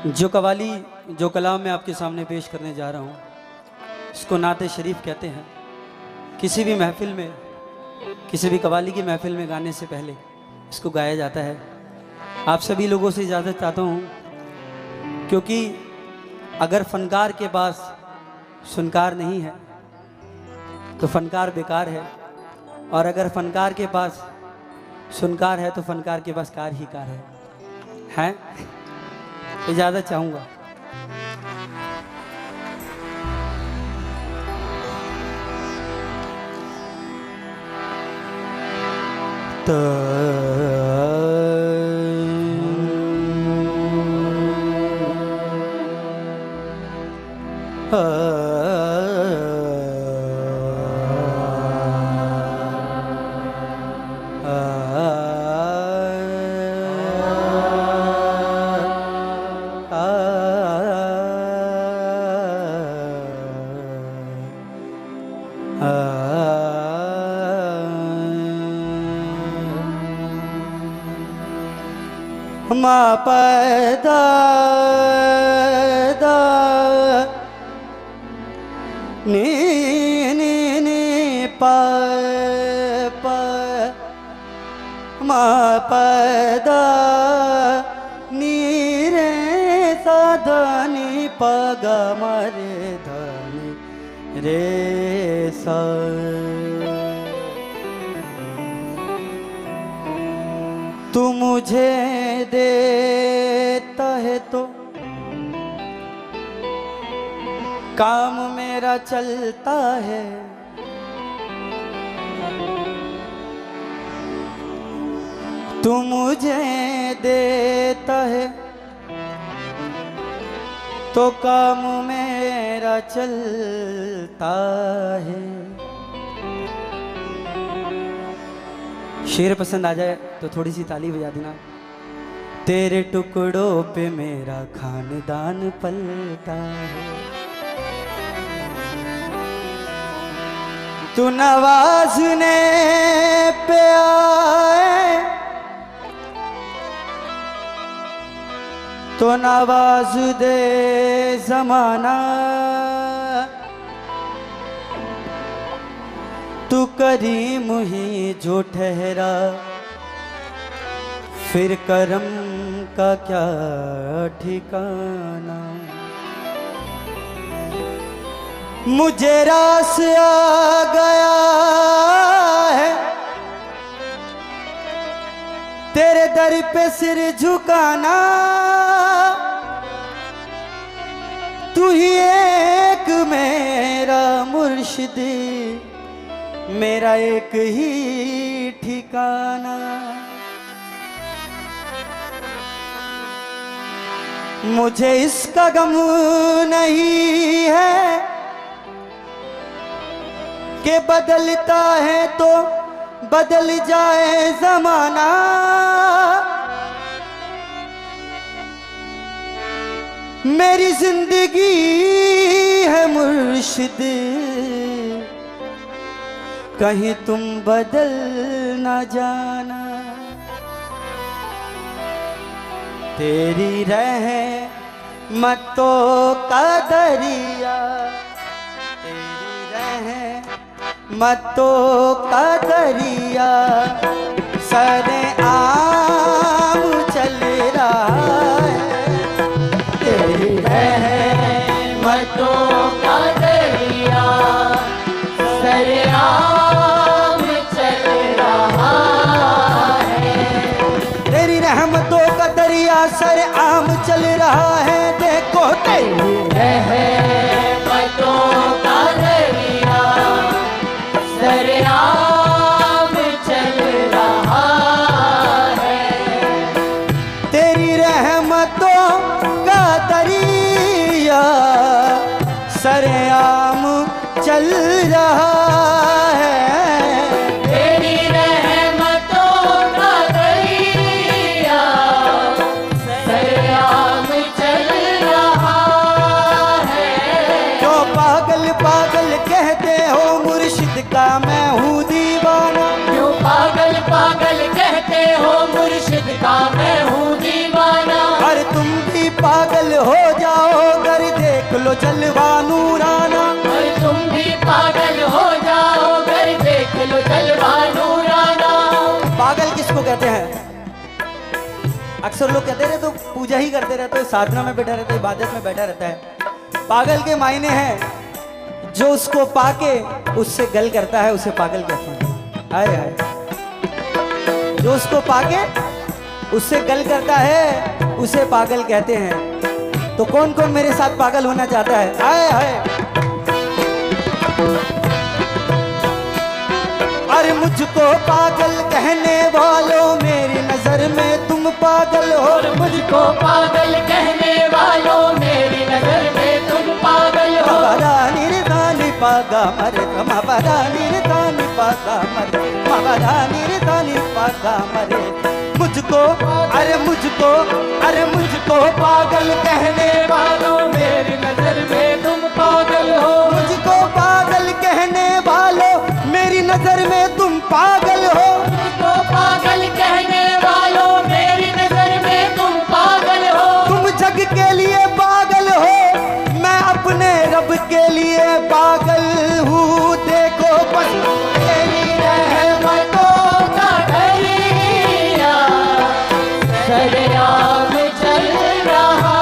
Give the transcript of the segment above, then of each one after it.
जो कवाली जो कलाम मैं आपके सामने पेश करने जा रहा हूँ, इसको नाते शरीफ कहते हैं। किसी भी महफिल में, किसी भी कवाली की महफिल में गाने से पहले इसको गाया जाता है। आप सभी लोगों से इजाज़त चाहता हूँ, क्योंकि अगर फनकार के पास सुनकार नहीं है तो फनकार बेकार है, और अगर फनकार के पास सुनकार है तो फनकार के पास कार ही कार है? इजाज़त चाहूँगा। मा पैदा दा नी नी नी पा पा मा पैदा नी रे सा धनी पग मरे धनी रे सा। तू मुझे देता है तो काम मेरा चलता है, तू मुझे देता है तो काम मेरा चलता है। शेर पसंद आ जाए तो थोड़ी सी ताली बजा देना। तेरे टुकड़ों पे मेरा खानदान पलता है, तू नवाजने पे आए तो नवाज दे जमाना, तू करीम ही जो ठहरा फिर करम का क्या ठिकाना। मुझे रास आ गया है तेरे दर पे सिर झुकाना, तू ही एक मेरा मुर्शिद, मेरा एक ही ठिकाना। मुझे इसका गम नहीं है कि बदलता है तो बदल जाए जमाना, मेरी जिंदगी है मुर्शिद, कहीं तुम बदल ना जाना। तेरी रहमतों का दरिया, तेरी रहमतों का दरिया सरे आम चल रहा है, तेरी रहमतों का दरिया सरे आम चल रहा है, तेरी रहमतों का दरिया सर आम चल रहा है। देखो तेरी रहमतों का दरिया सर आम चल रहा है, तेरी रहमतों का दरिया सर आम चल रहा है, का मैं हूँ दीवाना। क्यों पागल पागल कहते हो मुर्शिद का मैं हूँ दीवाना। और तुम भी पागल पागल हो जाओ अगर देख लो जलवा नूराना। और तुम भी पागल हो जाओ अगर देख लो जलवा नूराना। पागल किसको कहते हैं? अक्सर लोग कहते रहते तो पूजा ही करते रहते हैं, साधना में बैठा रहता है, इबादत में बैठा रहता है। पागल के मायने हैं जो उसको पाके उससे गल करता है, उसे पागल कहते हैं। हाय हाय, जो उसको पाके उससे गल करता है उसे पागल कहते हैं। तो कौन कौन मेरे साथ पागल होना चाहता है? हाय हाय। अरे मुझको पागल कहने वालों मेरी नजर में तुम पागल हो। और मुझको पागल कहने वालों मेरी नजर में तुम पागल हो। मबदानी दानी पागा मरे मबदानी दानी पागा मरे मबदानी दानी पागा मरे। मुझको अरे मुझको पागल कहने वालों मेरी नजर में तुम पागल हो। मुझको पागल कहने वालों मेरी नजर में तुम पागल हो। मुझको पागल कहने वालों मेरी नजर में तुम पागल हो। तुम जग के लिए पागल हो, मैं अपने रब के लिए पागल हूँ। देखो बस तेरी रहमतों का दरिया सरेआम चल रहा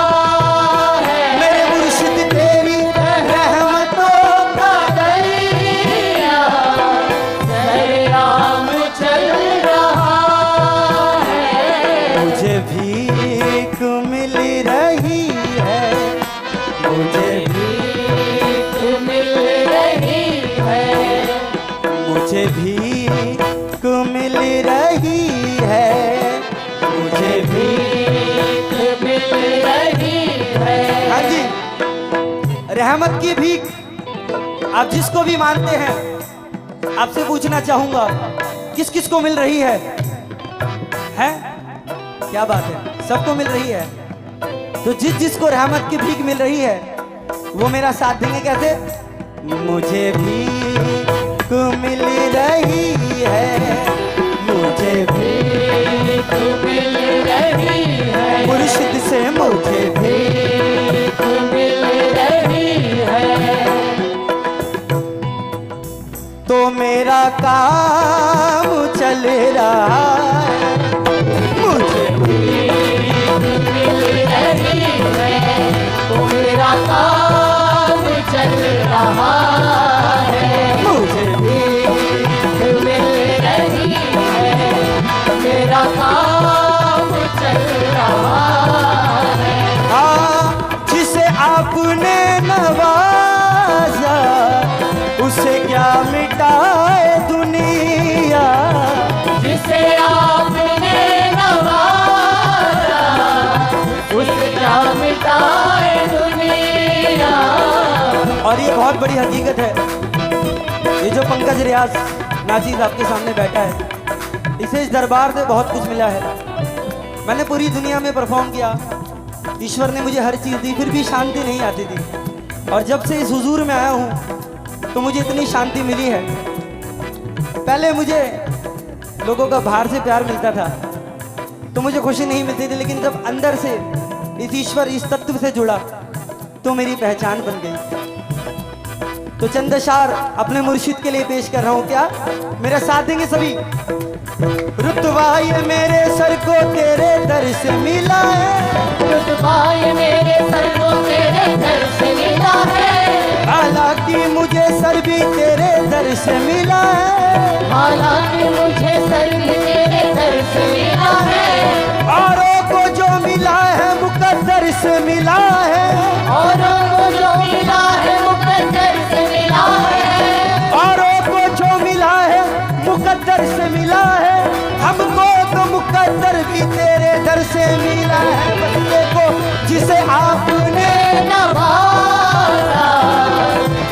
है। मेरे मुर्शिद तेरी रहमतों का दरिया सरेआम चल रहा है। मुझे भीख मिल रही है, मुझे भीख मिल रही है। मुझे भीख मिल रही है, मुझे भीख मिल रही है। हाँ जी, रहमत की भीख आप जिसको भी मानते हैं, आपसे पूछना चाहूंगा किस किस को मिल रही है? हैं? क्या बात है, सबको मिल रही है। तो जिस जिसको रहमत की भीख मिल रही है वो मेरा साथ देंगे कैसे? मुझे भीख मिल रही है, मुझे भीख मिल रही है। मुर्शिद से मुझे भीख मिल रही है। तो मेरा काम चल रहा है, मुझे भीख मिल रही है। तो मेरा काम चल रहा है। मुझे भीख मिल रही है। मेरा काम चल रहा है। जिसे आपने नवाजा उसे क्या मिटाए दुनिया। जिसे आपने नवाजा उसे क्या मिटाए दुनिया। और ये बहुत बड़ी हकीकत है, ये जो पंकज रियाज नाजीज आपके सामने बैठा है, इसे इस दरबार से बहुत कुछ मिला है। मैंने पूरी दुनिया में परफॉर्म किया, ईश्वर ने मुझे हर चीज़ दी, फिर भी शांति नहीं आती थी। और जब से इस हुजूर में आया हूँ तो मुझे इतनी शांति मिली है। पहले मुझे लोगों का बाहर से प्यार मिलता था तो मुझे खुशी नहीं मिलती थी, लेकिन जब अंदर से इस ईश्वर इस तत्व से जुड़ा तो मेरी पहचान बन गई। तो चंद अशार अपने मुर्शिद के लिए पेश कर रहा हूँ। क्या मेरा साथ देंगे सभी? रुतबा ये मेरे सर को तेरे दर से मिला है। रुतबा ये मेरे सर को तेरे दर से मिला है। हालांकि मुझे सर भी तेरे दर से मिला है। हालांकि मुझे सर भी तेरे दर से मिला है। औरों को जो मिला है मुकद्दर से मिला है। औरों को जो मिला है मुकद्दर से मिला है। औरों को जो मिला है मुकद्दर से मिला है। हमको तो मुकद्दर भी तेरे दर से मिला है। बंदे को जिसे आपने नवाजा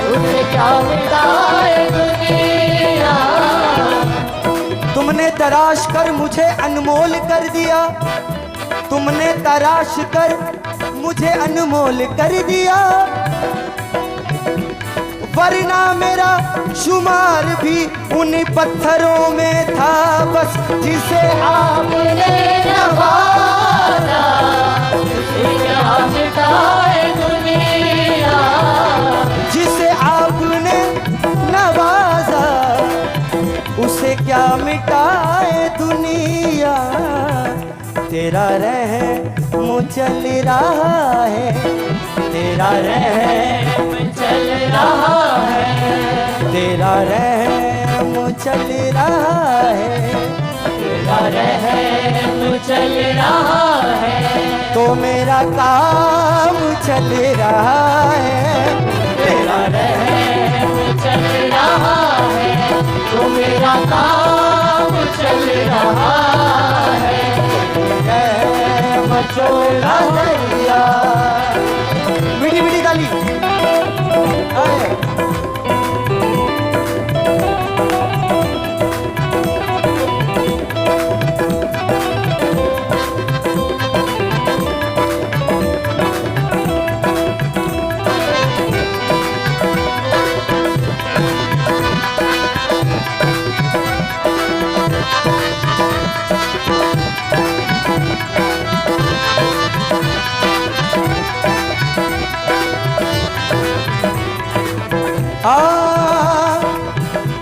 उसे क्या मिटाए दुनिया। तुमने तराश कर मुझे अनमोल कर दिया। तुमने तराश कर मुझे अनमोल कर दिया। वरना मेरा शुमार भी उन पत्थरों में था बस जिसे आपने नवाजा उसे क्या मिटाए तेरा रहम चल रहा है, तेरा रहम चल रहा है, तेरा रहम चल रहा है, तेरा रहम चल रहा है, तो मेरा काम चल रहा है, तेरा रहम चल रहा है, तो मेरा काम चल रहा है। मचोला दरिया मीठी मीठी गाली आए।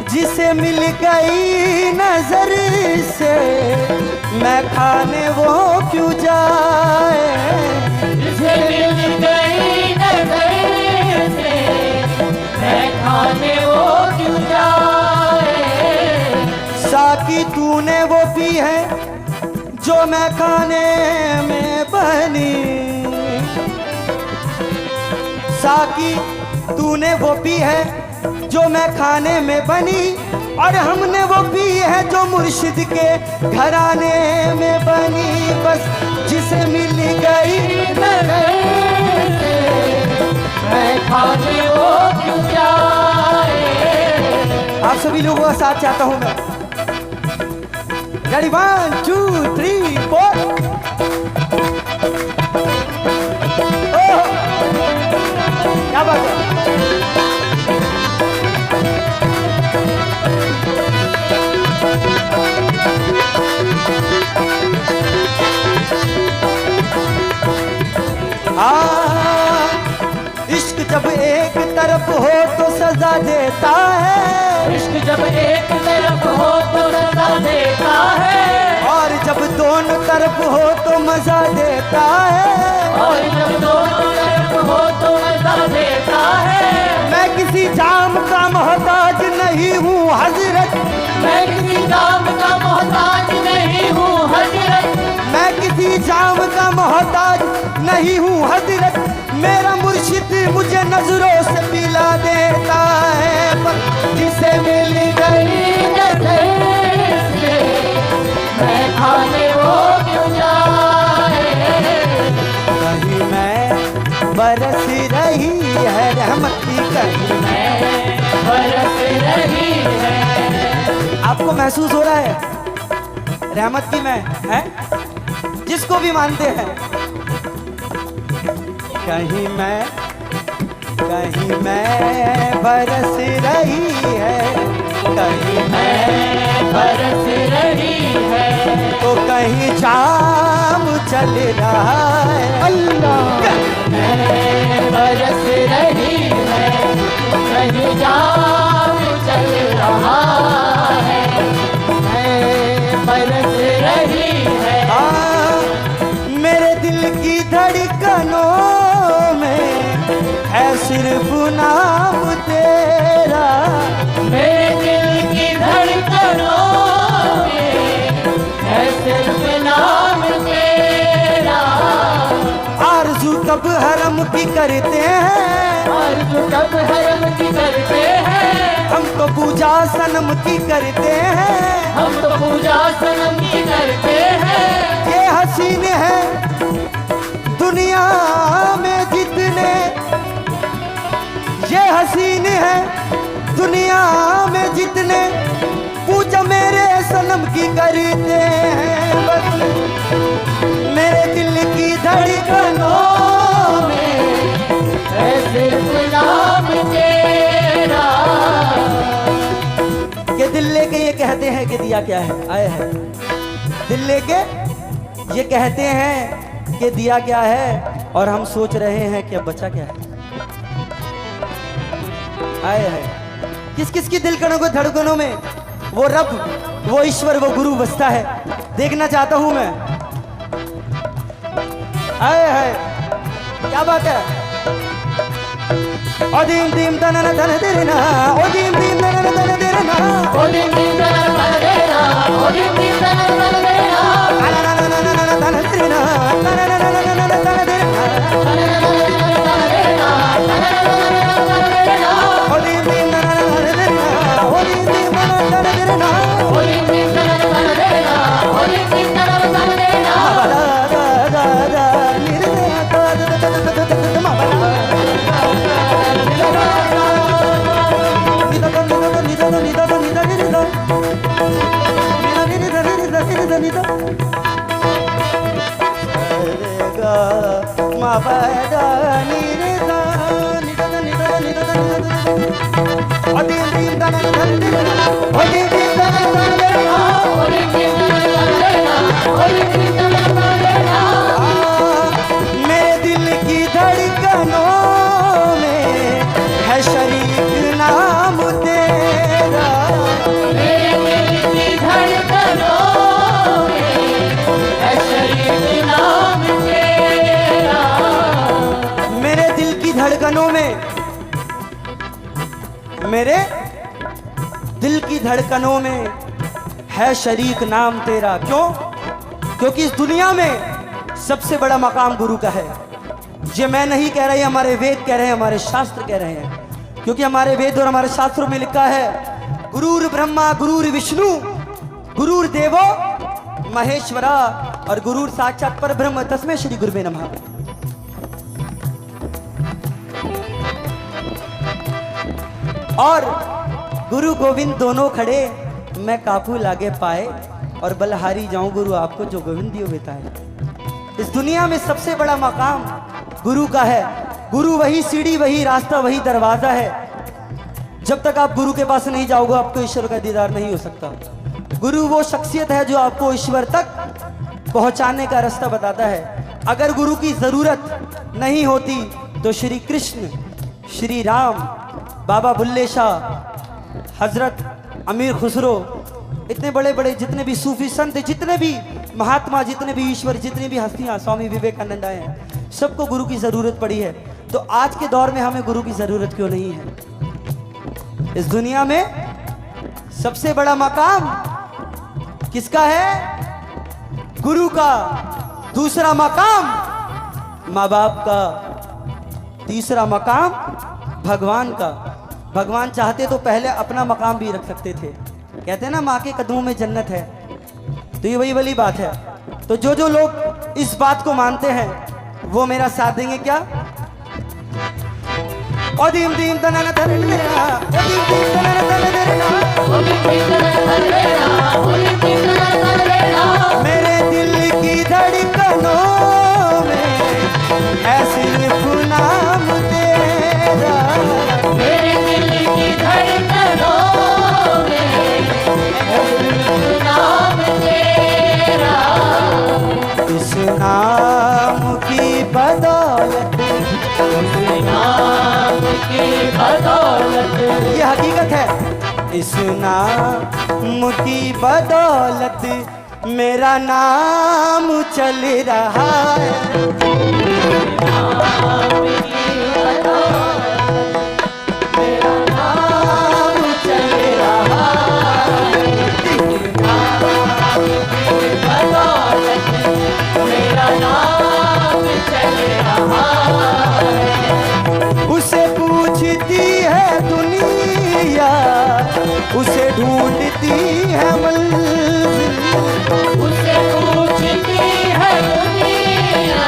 जिसे मिल गई नजर से मैं खाने वो क्यों जाए, जिसे मिल गई नजर से मैं खाने वो क्यों जाए। साकी तूने वो पी है जो मैं खाने में बनी, साकी तूने वो पी है जो मैं खाने में बनी, और हमने वो पी है जो मुर्शिद के घराने में बनी। बस जिसे मिल गई नजर से मैं खाने वो क्यों जाए। आप सभी लोगों का साथ चाहता हूं मैं। रेडी 1 2 3 4। क्या बात है। इश्क जब एक तरफ हो तो सजा देता है, इश्क जब एक तरफ हो तो सजा देता है, और जब दोनों तरफ हो तो मजा देता है, और जब दोनों तरफ हो तो मजा देता है। मैं किसी जाम का मोहताज नहीं हूँ हजरत, मैं किसी जाम का मोहताज नहीं हूँ हजरत, मैं किसी जाम का मोहताज नहीं हूँ हजरत। मेरा मुर्शिद मुझे नजरों से पिला देता है, पर जिसे मिल गई नजर से मैं खाने वो क्यों जाए। कहीं मैं बरस रही है रहमत की, कहीं मैं बरस रही है। आपको महसूस हो रहा है रहमत की मैं है, जिसको भी मानते हैं। कहीं मैं बरस रही है, कहीं मैं बरस रही है, तो कहीं जाम चल रहा है। अल्लाह मैं बरस रही है, कहीं जाम चल रहा है। मैं बरस रही है, मेरे दिल की धड़कनों में है सिर्फ नाम तेरा, मेरे दिल की धड़कनों में है सिर्फ नाम तेरा। आरज़ू कब हरम की करते हैं, आरज़ू कब हरम की करते हैं, हम तो पूजा सनम की करते हैं, हम तो पूजा सनम की करते हैं। ये हसीन है दुनिया में जितने, ये हसीन है दुनिया में जितने, पूजा मेरे सनम की करते हैं। बस मेरे दिल की धड़कनों में है सिर्फ नाम तेरा। ये दिल लेके ये कहते हैं कि दिया क्या है, आए हैं दिल लेके ये कहते हैं कि दिया क्या है, और हम सोच रहे हैं कि अब बचा क्या है। आए हैं किस किस की दिल कणों को धड़कनों में वो रब, वो ईश्वर, वो गुरु बसता है। देखना चाहता हूं मैं आए है, क्या बात है। ओ दीम दीम तनन तन देना, ओ दीम दीम तनन तन देना, ओ दीम दीम तनन तन देना, ओ दीम दीम तनन तन देना, तन देना, तन देना, ओ दीम दीम तनन तन देना, ओ दीम दीम तनन तन देना, ओ दीम दीम तनन तन देना, ओ दीम दीम तनन तन देना। दा दा दा दा निर्दया दा दा दा दा दा मा बा निदा निदा निदा निदा निदा निदा निदा निदा गा मा बा दा निदा निदा निदा निदा ओ दीम दीम दा दा दा ओ दीम दीम दा दा दा ओ दीम दीम तनन तन देना, ओ दीम दीम तनन तन देना। मेरे दिल की धड़कनों में है शरीक नाम तेरा, मेरे दिल की धड़कनों में है शरीक नाम तेरा। मेरे दिल की धड़कनों में, मेरे दिल की धड़कनों में है शरीक नाम तेरा। क्यों? क्योंकि इस दुनिया में सबसे बड़ा मकाम गुरु का है। ये मैं नहीं कह रही, हमारे वेद कह रहे हैं, हमारे शास्त्र कह रहे हैं। क्योंकि हमारे वेद और हमारे शास्त्रों में लिखा है गुरुर ब्रह्मा गुरुर विष्णु गुरुर देवो महेश्वरा और गुरुर साक्षात परब्रह्म तस्मै श्री गुरुवे नमः। और गुरु गोविंद दोनों खड़े, मैं काफू लागे पाए और बलहारी जाऊं गुरु आपको जो गोविंद दियो बेताए। इस दुनिया में सबसे बड़ा मकाम गुरु का है। गुरु वही सीढ़ी, वही रास्ता, वही दरवाजा है। जब तक आप गुरु के पास नहीं जाओगे आपको ईश्वर का दीदार नहीं हो सकता। गुरु वो शख्सियत है जो आपको ईश्वर तक पहुंचाने का रास्ता बताता है। अगर गुरु की जरूरत नहीं होती तो श्री कृष्ण, श्री राम, बाबा बुल्ले शाह, हजरत अमीर खुसरो, इतने बड़े बड़े जितने भी सूफी संत, जितने भी महात्मा, जितने भी ईश्वर, जितनी भी हस्तियां, स्वामी विवेकानंद आए हैं, सबको गुरु की जरूरत पड़ी है। तो आज के दौर में हमें गुरु की जरूरत क्यों नहीं है? इस दुनिया में सबसे बड़ा मकाम किसका है? गुरु का। दूसरा मकाम माँ बाप का। तीसरा मकाम भगवान का। भगवान चाहते तो पहले अपना मकाम भी रख सकते थे। कहते हैं ना माँ के कदमों में जन्नत है, तो ये वही वाली बात है। तो जो जो लोग इस बात को मानते हैं वो मेरा साथ देंगे क्या? ओ दीम दीम तनन तनन देना, ओ दीम दीम तनन तनन देना, ओ दीम दीम तनन तन देना, ओ दीम दीम तनन तन देना। मेरे दिल की धड़कनों में है सिर्फ नाम तेरा, मेरे दिल की धड़कनों में है सिर्फ नाम तेरा। इस नाम की बदौलत, नाम की बदौलत, ये हकीकत है। इस नाम की बदौलत मेरा नाम चल रहा है। नाम की बदौलत मेरा नाम चल रहा है। नाम की बदौलत मेरा नाम चल रहा है। उसे पूछती है दुनिया, उसे ढूंढती है मंजिल, उसे पूछती है दुनिया,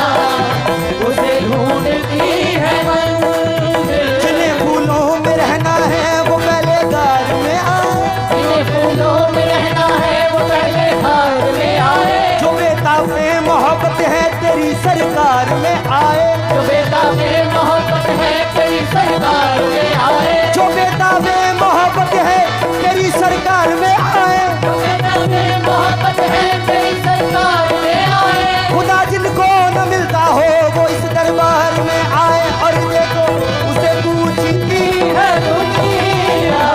उसे ढूंढती है मंजिल। जिन्हें फूलों में रहना है वो पहले घर में आए, जिन्हें फूलों में रहना है वो पहले घर में आए। जो बेताबे मोहब्बत है तेरी सरकार में आए, जो बेताबे मोहब्बत है तेरी सरकार में आए। जो बेताबे मोहब्बत है तेरी सरकार में आए। जो बेताबे मोहब्बत है तेरी सरकार में आए। खुदा जिनको न मिलता हो वो इस दरबार में आए। और देखो उसे पूछती है दुनिया,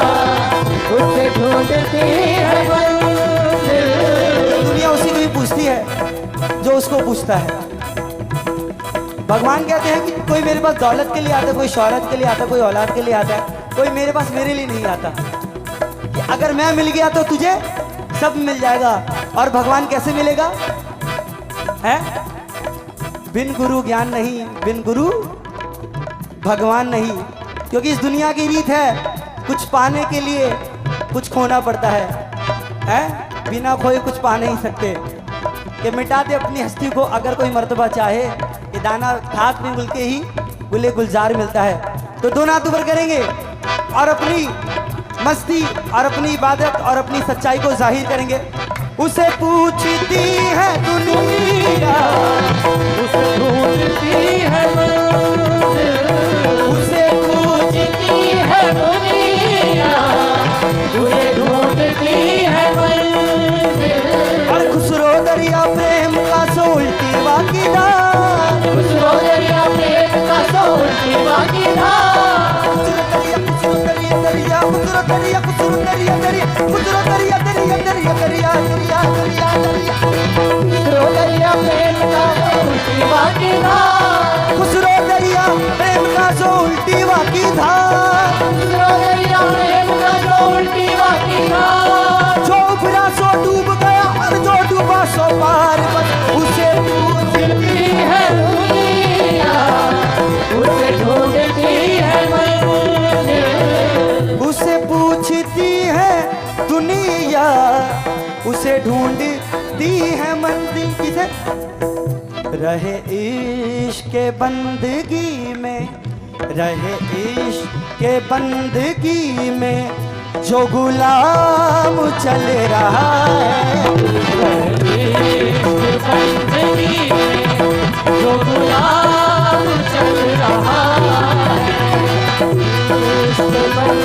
उसे ढूंढती है मंजिल। दुनिया उसी को ही पूछती है जो उसको पूछता है। भगवान कहते हैं कि कोई मेरे पास दौलत के लिए आता है, कोई शौहरत के लिए आता है, कोई औलाद के लिए आता है, कोई मेरे पास मेरे लिए नहीं आता। कि अगर मैं मिल गया तो तुझे सब मिल जाएगा। और भगवान कैसे मिलेगा? है बिन गुरु ज्ञान नहीं, बिन गुरु भगवान नहीं। क्योंकि इस दुनिया की रीत है, कुछ पाने के लिए कुछ खोना पड़ता है? बिना खोए कुछ पा नहीं सकते। कि मिटा दे अपनी हस्ती को अगर कोई मर्तबा चाहे, ये दाना खाक में गुल के ही गुले गुलजार मिलता है। तो दोनों हाथ ऊपर करेंगे और अपनी मस्ती और अपनी इबादत और अपनी सच्चाई को जाहिर करेंगे। उसे पूछती है दुनिया, उसे ढूंढती है मंजिल, उसे पूछती है दुनिया, उसे ढूंढती है मंजिल। और खुसरो दरिया प्रेम का सो उल्टी वाक़िदार, खुसरो दरिया प्रेम का सो उल्टी वाक़िदार। खुसरो दरिया दरिया, खुसरो दरिया खुसरो दरिया दरिया, खुसरो दरिया दरिया दरिया दरिया दरिया दरिया दरिया, खुसरो दरिया प्रेम का सो उल्टी वाक़िदार, खुसरो दरिया प्रेम का सो उल्टी वाक़िदार। खुसरो दरिया प्रेम का सो उल्टी वाक़िदार। जो उभरा सो डूब गया और जो डूबा सो पार, बस उसे पूछती है दुनिया, उसे ढूंढती है मंजिल, उसे पूछती है दुनिया, उसे ढूंढती है मंजिल। किसे? रहे इश्क के बंदगी में, रहे इश्क के बंदगी में, जो गुलाम चल रहा है। बंदगी में जो गुलाम चल रहा है।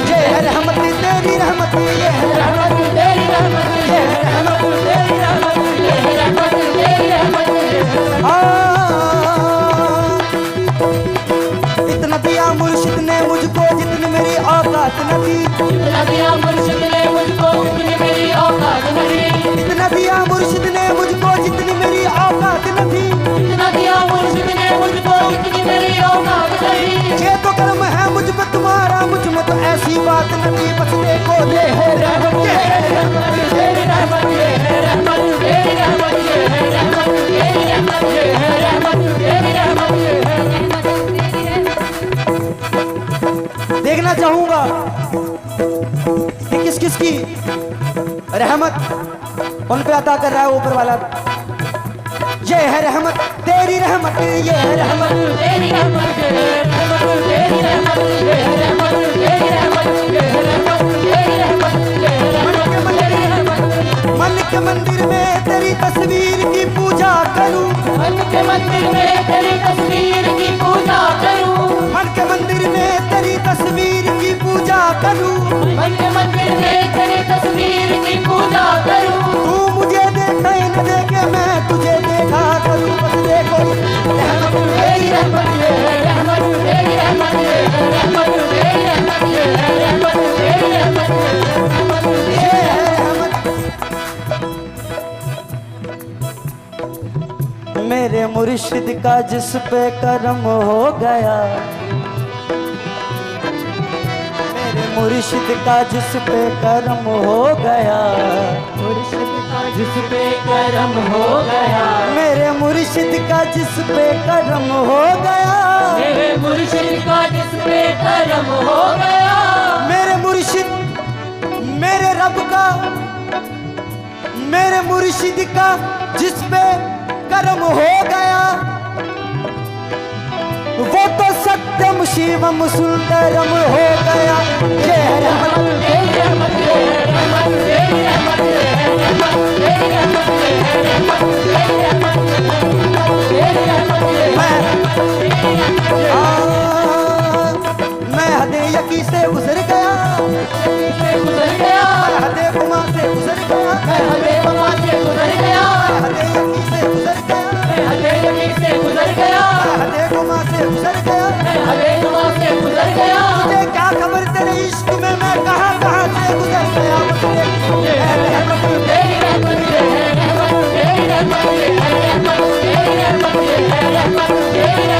ये है रहमत तेरी रहमत, ये है रहमत तेरी रहमत, ये है रहमत तेरी रहमत, ये है रहमत तेरी रहमत। इतना दिया मुर्शिद ने मुझको जितनी मेरी औकात न थी, इतना दिया मुर्शिद ने मुझको जितनी मेरी औकात नहीं, इतना दिया मुर्शिद ने मुझको जितनी मेरी औकात न थी। इतना दिया मुर्शिद ने मुझको जितनी मेरी औकात नहीं। ये तो कर्म है मुझ पे तुम्हारा, मुझ में तो ऐसी बात न थी। बस देखो ये है रहमत, ये है रहमत तेरी रहमत, ये है रहमत तेरी रहमत, ये है रहमत तेरी रहमत, ये है रहमत तेरी रहमत, ये है रहमत तेरी रहमत। देखना चाहूंगा कि किस किस की रहमत उन पे अता कर रहा है ऊपर वाला। ये है रहमत तेरी रहमत, ये है रहमत तेरी रहमत, ये है रहमत तेरी रहमत, ये है रहमत तेरी रहमत, ये है रहमत तेरी रहमत, ये है रहमत तेरी रहमत। मन के मंदिर में तेरी तस्वीर की पूजा करूं, मन के मंदिर में तेरी तस्वीर की पूजा करूं, मन के मंदिर में तेरी तस्वीर की पूजा करूं। मन के मंदिर में तेरी तस्वीर की पूजा करूं। तू मुझे देखे न देखे मैं तुझे देखा करूं। बस देखो रहमत तेरी रहमत, ये है रहमत तेरी रहमत, ये है रहमत तेरी रहमत, ये है रहमत तेरी रहमत, ये है रहमत। मेरे मुर्शिद का जिस पे करम हो गया, मेरे मुर्शिद का जिस पे करम हो गया, मुर्शिद का जिस पे करम हो गया, मेरे मुर्शिद का जिस पे करम हो गया, मेरे मुर्शिद का जिस पे करम हो गया, मेरे मुर्शिद मेरे रब का, मेरे मुर्शिद का जिस पे करम हो गया, वो तो सत्यम शिवम सुंदरम हो गया। ये है रहमत तेरी रहमत, ये है रहमत तेरी रहमत, ये है रहमत तेरी रहमत, ये है रहमत तेरी रहमत, तेरी रहमत, ये है रहमत तेरी रहमत। मैं हदे यकी से गुजर गया, से गुजर गया, मैं हदे गुमा से गुजर गया, मैं हदे वफा से गुजर गया, मैं हदे यकी से गुजर गया, मैं हदे यकीन से गुजर गया, मैं हदे गुमा से गुजर गया। मैं हदे वफा से गुजर गया। मुझे क्या खबर तेरे इश्क में मैं कहाँ कहाँ से गुजर गया। ये है रहमत तेरी रहमत, ये है रहमत तेरी रहमत, ये है रहमत तेरी रहमत, ये है रहमत तेरी रहमत।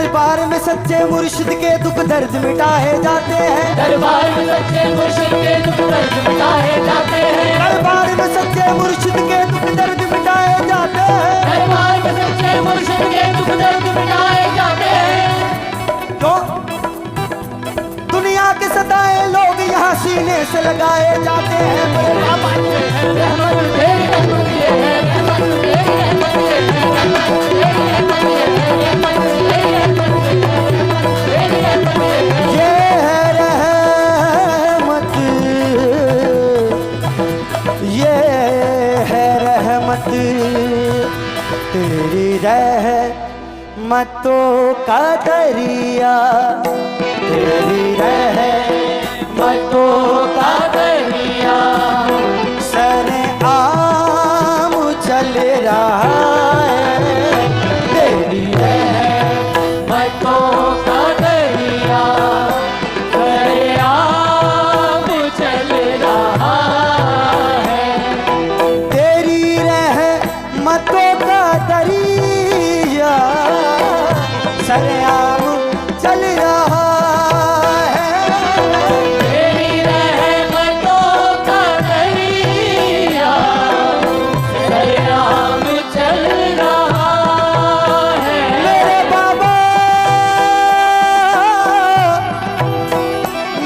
दरबार में सच्चे मुर्शिद के दुख दर्द मिटाए जाते हैं। दरबार में सच्चे मुर्शिद के दुख दर्द मिटाए जाते हैं। दरबार में सच्चे मुर्शिद के दुख दर्द मिटाए जाते हैं। दरबार में सच्चे मुर्शिद के दुख दर्द मिटाए जाते हैं। तो दुनिया के सताए लोग यहाँ सीने से लगाए जाते हैं। रहमत तेरी रहमत ये है, रहमत तेरी रहमत ये है, रहमत तेरी रहमत ये है, रहमत तेरी रहमत ये है, रहमत तेरी रहमत ये है। ये है रहमत तेरी रहमतों का दरिया, तेरी रहमतों का दरिया सरे आम चल रहा है। तेरी रहमतों का दरिया सरेआम चल रहा है। तेरी रहमतों का दरिया सरेआम चल रहा है। तेरी रहमतों का दरिया सरेआम चल रहा है। मेरे बाबा,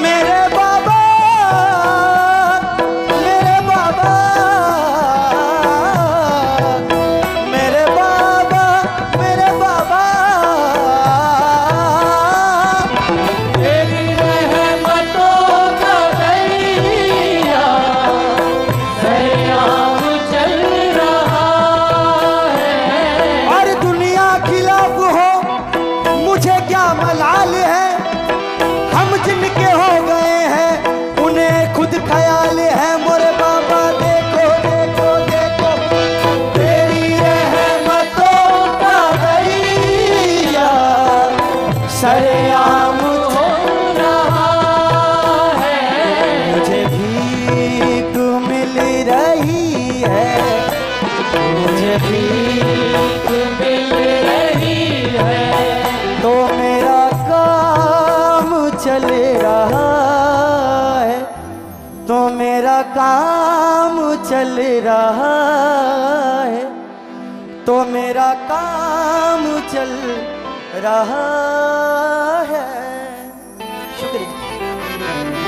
मेरे बाबा, मेरे बाबा, मेरे बाबा, मेरे बाबा, तेरी रहमतों का दरिया सरेआम चल रहा है। और दुनिया खिलाफ हो मुझे क्या मलाल है। हम जिनके हो गए हैं उन्हें खुद ख्याल है। मोरे बाबा देखो देखो देखो, तेरी रहमतों का दरिया सरेआम हो रहा है। मुझे भीख मिल रही है, मुझे भीख मिल रही है। तो मेरा काम चल रहा है, तो मेरा काम चल रहा है, तो मेरा काम चल रहा है। शुक्रिया।